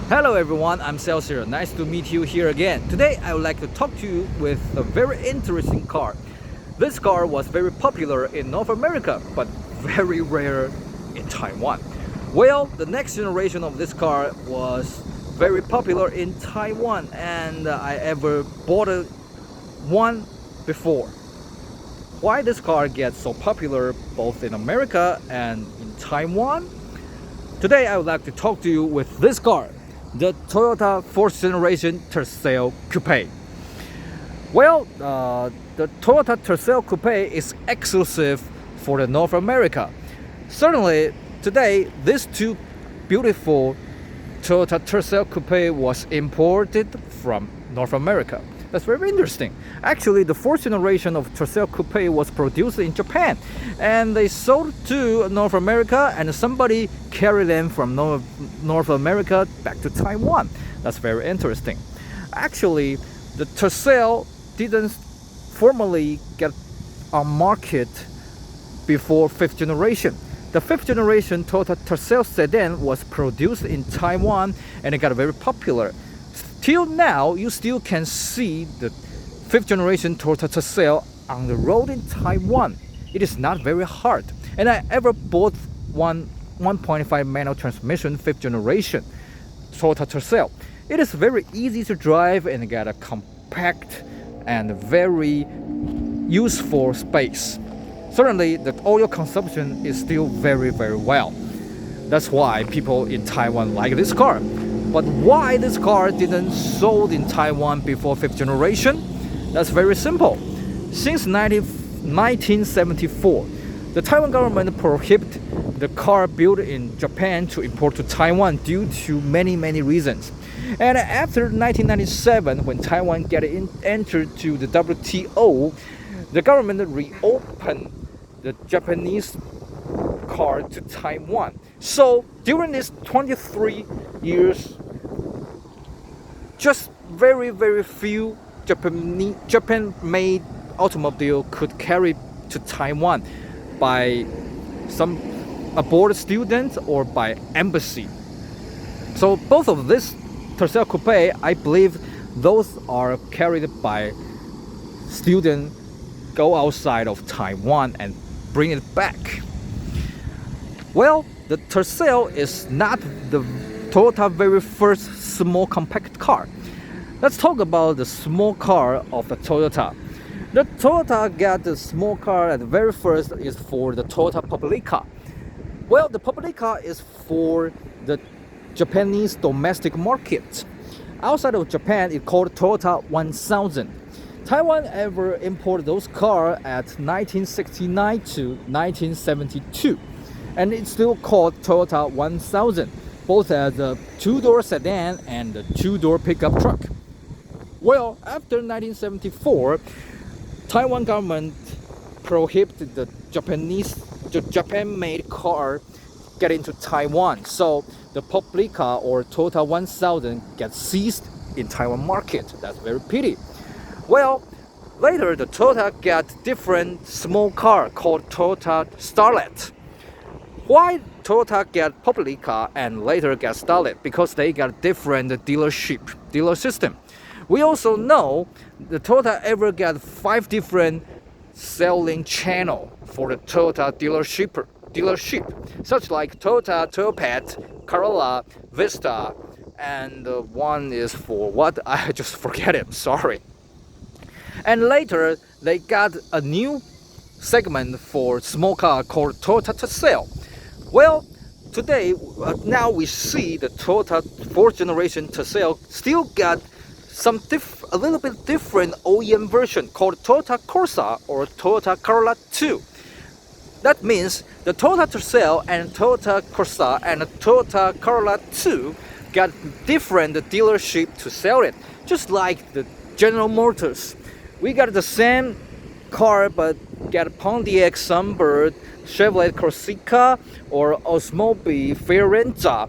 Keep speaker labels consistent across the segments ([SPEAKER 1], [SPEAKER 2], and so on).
[SPEAKER 1] Hello everyone, I'm Sales here. Nice to meet you here again. Today I would like to talk to you with a very interesting car. This car was very popular in North America, but very rare in Taiwan. Well, the next generation of this car was very popular in Taiwan, and I ever bought one before. Why this car gets so popular both in America and in Taiwan? Today I would like to talk to you with this car, the Toyota 4th generation TERCEL Coupe. Well, the Toyota TERCEL Coupe is exclusive for the North America. Certainly, today these two beautiful Toyota TERCEL Coupe was imported from North America. That's very interesting. Actually, the 4th generation of TERCEL Coupe was produced in Japan, and they sold to North America, and somebody carried them from North America back to Taiwan. That's very interesting. Actually, the TERCEL didn't formally get on market before 5th generation. The 5th generation Toyota TERCEL sedan was produced in Taiwan, and it got very popular. Till now, you still can see the 5th generation Toyota TERCEL on the road in Taiwan. It is not very hard. And I ever bought one 1.5 manual transmission 5th generation Toyota TERCEL. It is very easy to drive and get a compact and very useful space. Certainly, the oil consumption is still very well. That's why people in Taiwan like this car. But why this car didn't sold in Taiwan before 5th generation? That's very simple. Since 1974, the Taiwan government prohibited the car built in Japan to import to Taiwan due to many reasons. And after 1997, when Taiwan entered to the WTO, the government reopened the Japanese car to Taiwan. So during these 23 years, just very few Japan-made automobile could carry to Taiwan by some aboard student or by embassy. So both of this TERCEL Coupe, I believe those are carried by students go outside of Taiwan and bring it back. Well, the TERCEL is not the Toyota very first small compact car. Let's talk about the small car of the Toyota. The Toyota got the small car at the very first is for the Toyota Publica. Well, the Publica is for the Japanese domestic market. Outside of Japan, it's called Toyota 1000. Taiwan ever imported those cars at 1969 to 1972. And it's still called Toyota 1000, both as a two-door sedan and a two-door pickup truck. Well, after 1974, Taiwan government prohibited the Japan-made car get into Taiwan. So the Publica or Toyota 1000 gets seized in Taiwan market. That's very pity. Well, later the Toyota got different small car called Toyota Starlet. Why Toyota get Publica and later get Starlet? Because they got different dealer system. We also know the Toyota ever got 5 different selling channel for the Toyota dealership, such like Toyota, Toyopet, Corolla, Vista, and one is for what? I just forget it, sorry. And later they got a new segment for small car called Toyota TERCEL. Well, today, now we see the Toyota 4th generation TERCEL still got a little bit different OEM version called Toyota Corsa or Toyota Corolla 2. That means the Toyota TERCEL and Toyota Corsa and the Toyota Corolla 2 got different dealership to sell it, just like the General Motors. We got the same car but get Pontiac Sunbird, Chevrolet Corsica or Oldsmobile Firenze.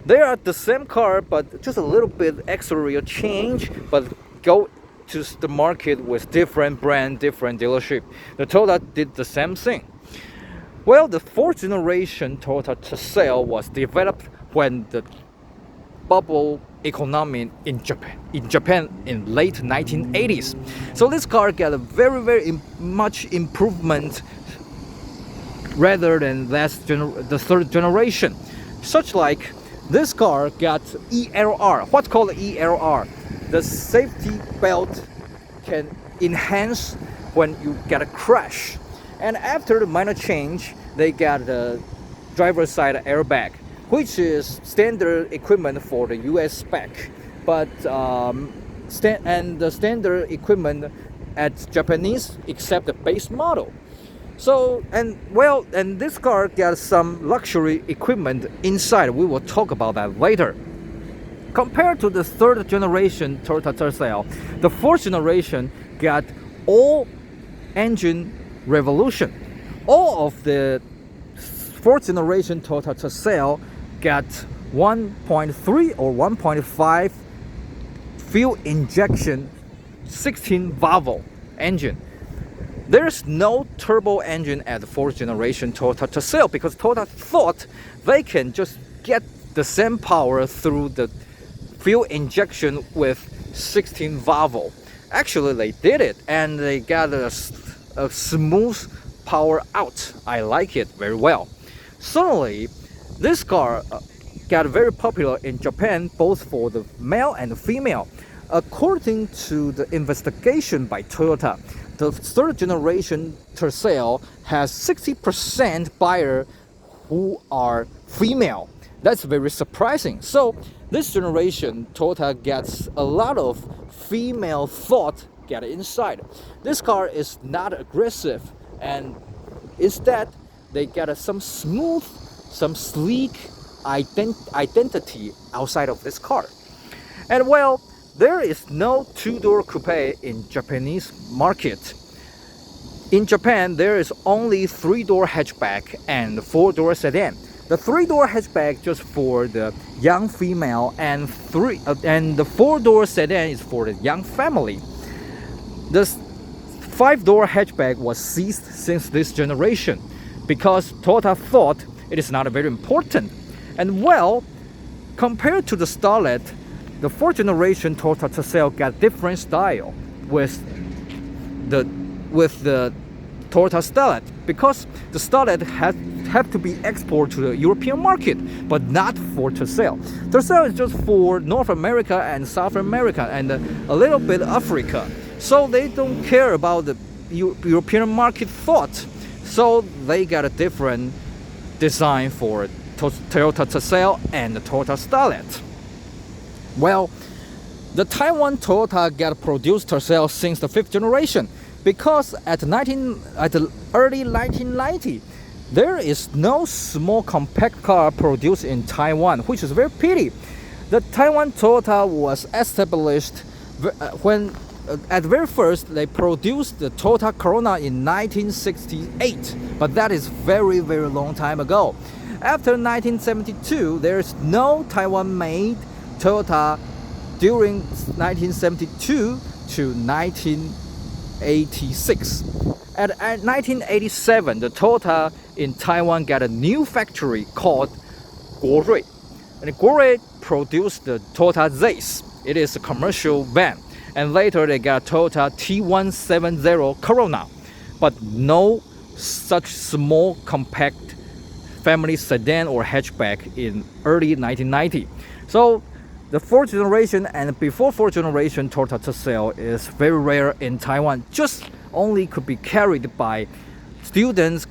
[SPEAKER 1] They are the same car but just a little bit exterior change, but go to the market with different brand, different dealership. The Toyota did the same thing. Well, the 4th generation Toyota TERCEL was developed when the bubble economy in Japan in late 1980s. So this car got a very much improvement rather than the third generation. Such like this car got ELR. What's called ELR? The safety belt can enhance when you get a crash. And after the minor change, they got the driver's side airbag, which is standard equipment for the US-spec, but the standard equipment at Japanese except the base model. So and this car got some luxury equipment inside. We will talk about that later. Compared to the third generation Toyota TERCEL, the fourth generation got all engine revolution. All of the fourth generation Toyota TERCEL got 1.3 or 1.5 fuel injection 16 valve engine. There's no turbo engine at the fourth generation Toyota TERCEL because Toyota thought they can just get the same power through the fuel injection with 16 valve. Actually, they did it and they got a smooth power out. I like it very well. Suddenly, this car got very popular in Japan, both for the male and the female. According to the investigation by Toyota, the third generation TERCEL has 60% buyer who are female. That's very surprising. So this generation Toyota gets a lot of female thought get inside. This car is not aggressive, and instead they get some smooth, some sleek identity outside of this car. And well, there is no two-door coupe in Japanese market. In Japan, there is only three-door hatchback and four-door sedan. The three-door hatchback just for the young female, and the four-door sedan is for the young family. The five-door hatchback was ceased since this generation because Toyota thought it is not very important. And well, compared to the Starlet, the fourth generation Toyota TERCEL got different style with the Toyota Starlet, because the Starlet have to be exported to the European market, but not for TERCEL. TERCEL is just for North America and South America and a little bit Africa. So they don't care about the European market thought. So they got a different design for Toyota TERCEL and the Toyota Starlet. Well, the Taiwan Toyota got produced TERCEL since the fifth generation, because at the early 1990, there is no small compact car produced in Taiwan, which is very pity. The Taiwan Toyota was established when at the very first they produced the Toyota Corona in 1968, but that is very long time ago. After 1972, there is no Taiwan-made Toyota during 1972 to 1986. At 1987, the Toyota in Taiwan got a new factory called Guorui. And Guorui produced the Toyota Zace. It is a commercial van. And later they got Toyota T170 Corona. But no such small compact family sedan or hatchback in early 1990. So the fourth generation and before fourth generation Toyota TERCEL is very rare in Taiwan. Just only could be carried by students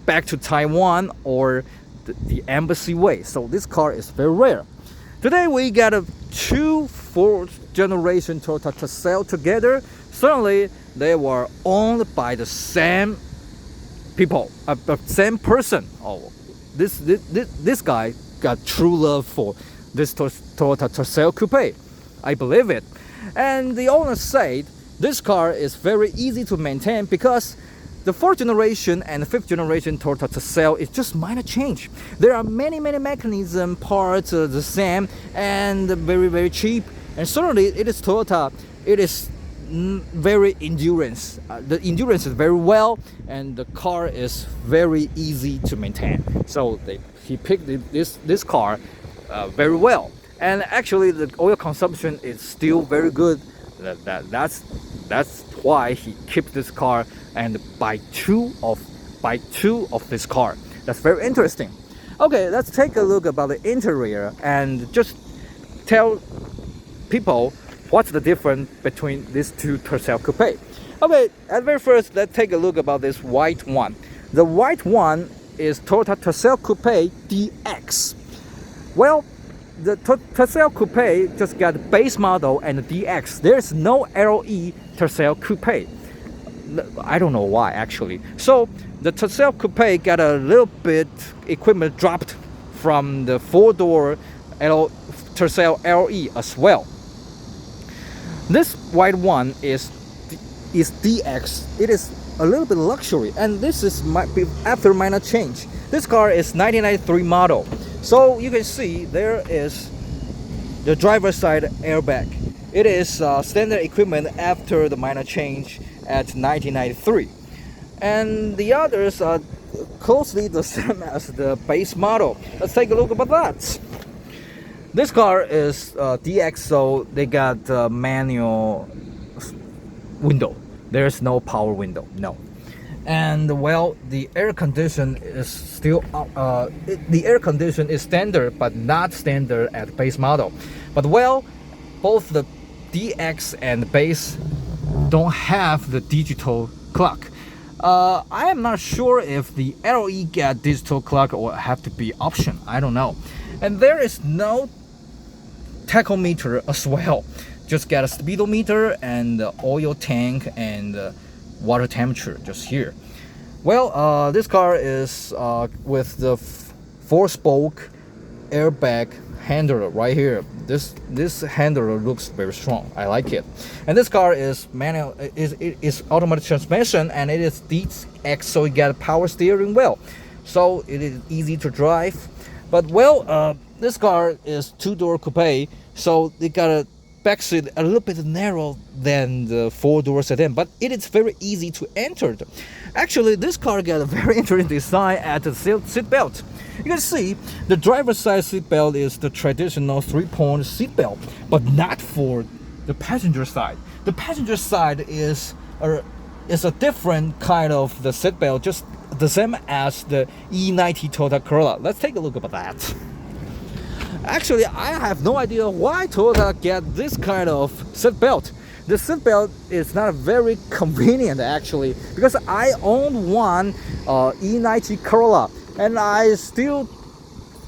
[SPEAKER 1] back to Taiwan or the embassy way. So this car is very rare. Today we got two fourth generation Toyota TERCEL together. Certainly they were owned by the same people, same person. Oh, this guy got true love for this Toyota TERCEL Coupe. I believe it. And the owner said this car is very easy to maintain because the fourth generation and the fifth generation Toyota TERCEL is just minor change. There are many mechanism parts the same and very cheap. And certainly it is Toyota. It is very endurance. The endurance is very well, and the car is very easy to maintain. So he picked this car very well. And actually the oil consumption is still very good. That's why he kept this car and buy two of this car. That's very interesting. Okay, let's take a look about the interior and just tell people what's the difference between these two TERCEL coupe. Okay, at very first, let's take a look about this white one. The white one is Toyota TERCEL Coupe DX. Well, the TERCEL Coupe just got the base model and the DX. There's no LE TERCEL Coupe. I don't know why actually. So the TERCEL Coupe got a little bit equipment dropped from the 4-door TERCEL LE as well. This white one is DX. It is a little bit luxury, and this is might be after minor change. This car is 1993 model. So you can see there is the driver's side airbag. It is standard equipment after the minor change at 1993. And the others are closely the same as the base model. Let's take a look about that. This car is DX, so they got manual window. There's no power window, no. And well, the air condition is still the air condition is standard, but not standard at base model. But well, both the DX and the base don't have the digital clock. I am not sure if the LE get digital clock or have to be option. I don't know. And there is no tachometer as well. Just get a speedometer and the oil tank and water temperature just here. Well, this car is with the 4-spoke airbag handle right here. This handle looks very strong. I like it. And this car is manual. Is automatic transmission, and it is DX, so you get a power steering wheel, so it is easy to drive. But well, this car is 2-door coupe, so they got a back seat a little bit narrow than the 4-door sedan, but it is very easy to enter. Actually, this car got a very interesting design at the seat belt. You can see the driver's side seat belt is the traditional 3-point seat belt, but not for the passenger side. The passenger side is a different kind of the seat belt, just the same as the E90 Toyota Corolla. Let's take a look at that. Actually, I have no idea why Toyota get this kind of seat belt. The seat belt is not very convenient actually, because I own one E90 Corolla, and I still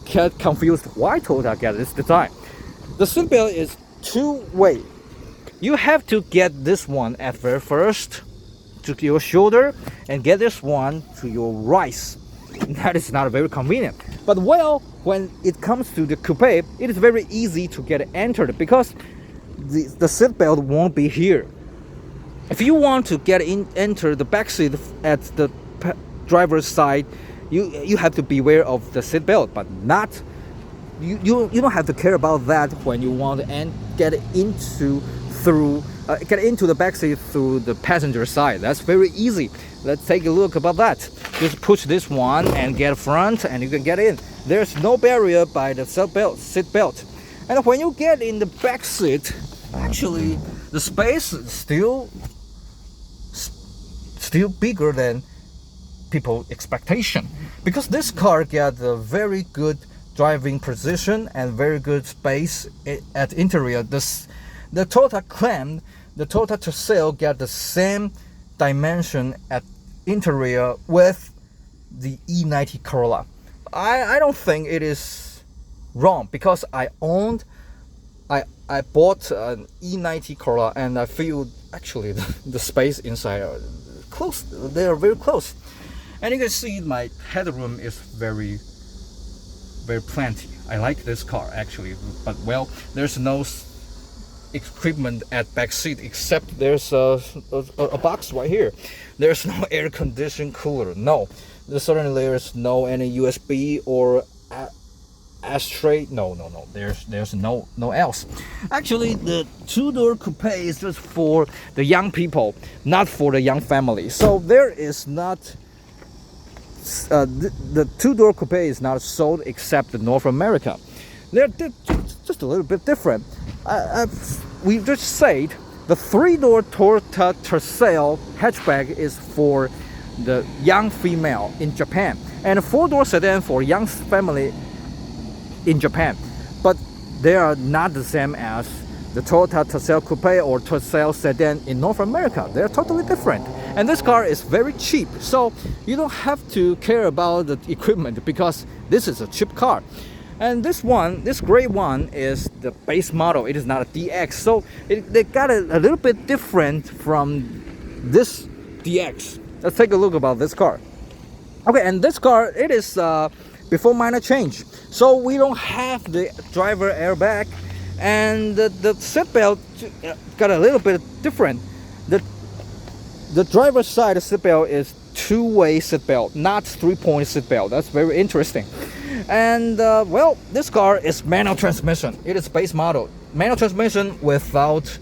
[SPEAKER 1] get confused why Toyota get this design. The seat belt is two-way. You have to get this one at very first to your shoulder and get this one to your right. That is not very convenient. But well, when it comes to the coupe, it is very easy to get entered because the seat belt won't be here. If you want to get enter the back seat at the driver's side, you have to beware of the seat belt, but not you don't have to care about that when you want to get into the back seat through the passenger side. That's very easy. Let's take a look about that. Just push this one and get front, and you can get in. There's no barrier by the seat belt. And when you get in the back seat, actually the space is still bigger than people's expectation, because this car got a very good driving position and very good space at interior. The Toyota claimed the Toyota TERCEL got the same dimension at interior with the E90 Corolla. I don't think it is wrong, because I bought an E90 Corolla, and I feel actually the space inside are close. They are very close, and you can see my headroom is very plenty. I like this car actually, but well, there's no equipment at back seat except there's a box right here. There's no air conditioning cooler. No, certainly there's no any USB or ashtray. No. There's no else. Actually, the 2-door coupe is just for the young people, not for the young family. So there is not the 2-door coupe is not sold except in North America. just a little bit different. We just said the 3-door Toyota TERCEL hatchback is for the young female in Japan, and a 4-door sedan for young family in Japan. But they are not the same as the Toyota TERCEL Coupe or TERCEL sedan in North America. They're totally different. And this car is very cheap, so you don't have to care about the equipment because this is a cheap car. And this gray one is the base model. It is not a DX, so they got a little bit different from this DX. Let's take a look about this car. Okay, and this car, it is before minor change, so we don't have the driver airbag, and the seatbelt got a little bit different. The driver's side seatbelt is two-way seatbelt, not three-point seatbelt. That's very interesting. And well, this car is manual transmission. It is base model manual transmission without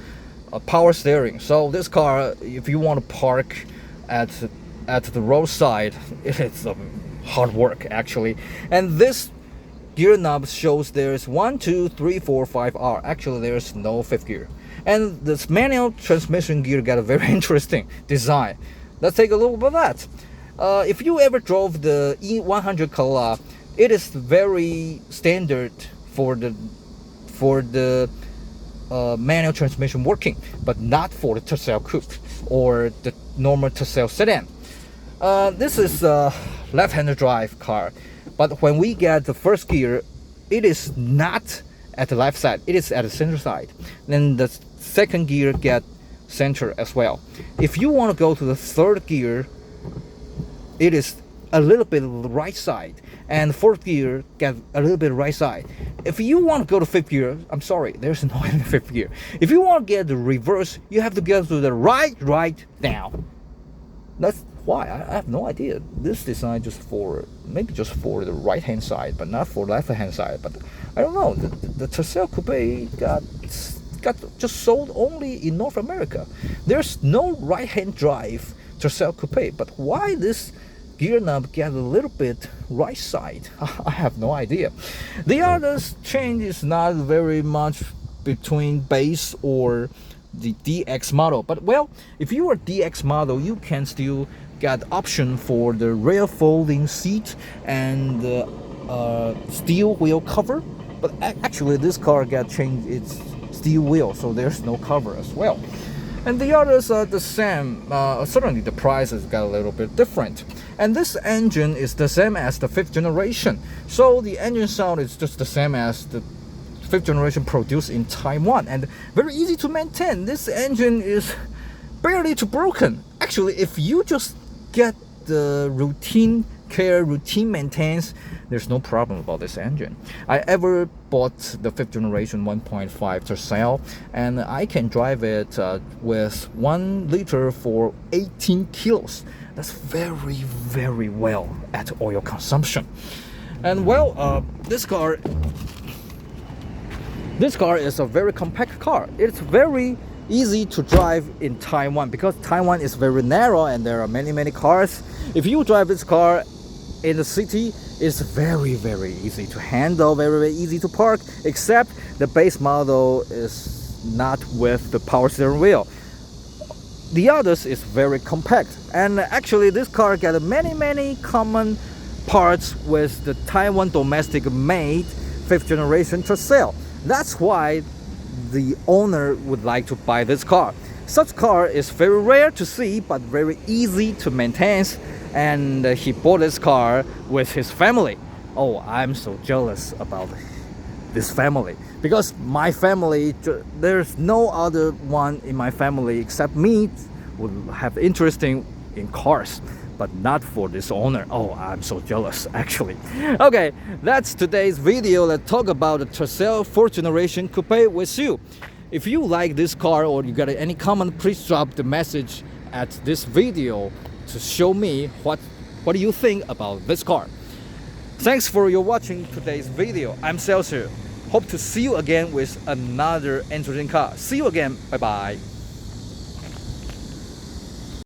[SPEAKER 1] power steering. So this car, if you want to park at the roadside, it is hard work actually. And this gear knob shows there's 1, 2, 3, 4, 5 R. Actually, there's no 5th gear. And this manual transmission gear got a very interesting design. Let's take a look at that. If you ever drove the E100 Corolla, it is very standard for the manual transmission working, but not for the TERCEL Coupe or the normal TERCEL sedan. This is a left-handed drive car, but when we get the first gear, it is not at the left side, it is at the center side. Then the second gear get center as well. If you want to go to the third gear, it is a little bit right side, and fourth gear get a little bit right side. If you want to go to 5th gear, I'm sorry, there's no 5th gear. If you want to get the reverse, you have to get to the right down. That's why I have no idea. This design maybe just for the right hand side, but not for left hand side. But I don't know. The TERCEL Coupe got just sold only in North America. There's no right hand drive TERCEL Coupe, but why this gear knob get a little bit right side? I have no idea. The other change is not very much between base or the DX model, but well, if you are DX model, you can still get option for the rear folding seat and steel wheel cover. But actually this car got changed its steel wheel, so there's no cover as well. And the others are the same. Certainly the prices got a little bit different. And this engine is the same as the 5th generation. So the engine sound is just the same as the 5th generation produced in Taiwan. And very easy to maintain. This engine is barely too broken. Actually, if you just get the routine care, routine maintenance, there's no problem about this engine. I ever bought the 5th generation 1.5 TERCEL, and I can drive it with 1 liter for 18 kilos. That's very, very well at oil consumption. And well, this car is a very compact car. It's very easy to drive in Taiwan because Taiwan is very narrow and there are many cars. If you drive this car in the city, it's very, very easy to handle, very easy to park, except the base model is not with the power steering wheel. The others is very compact, and actually this car got many common parts with the Taiwan domestic made 5th generation TERCEL. That's why the owner would like to buy this car. Such car is very rare to see, but very easy to maintain, and he bought this car with his family. Oh, I'm so jealous about this family, because my family, there's no other one in my family except me would have interest in cars, but not for this owner. Oh, I'm so jealous actually. Okay, that's today's video. Let's talk about the TERCEL 4th generation Coupe with you. If you like this car or you got any comment, please drop the message at this video to show me what do you think about this car. Thanks for your watching today's video. I'm Celsius. Hope to see you again with another interesting car. See you again. Bye bye.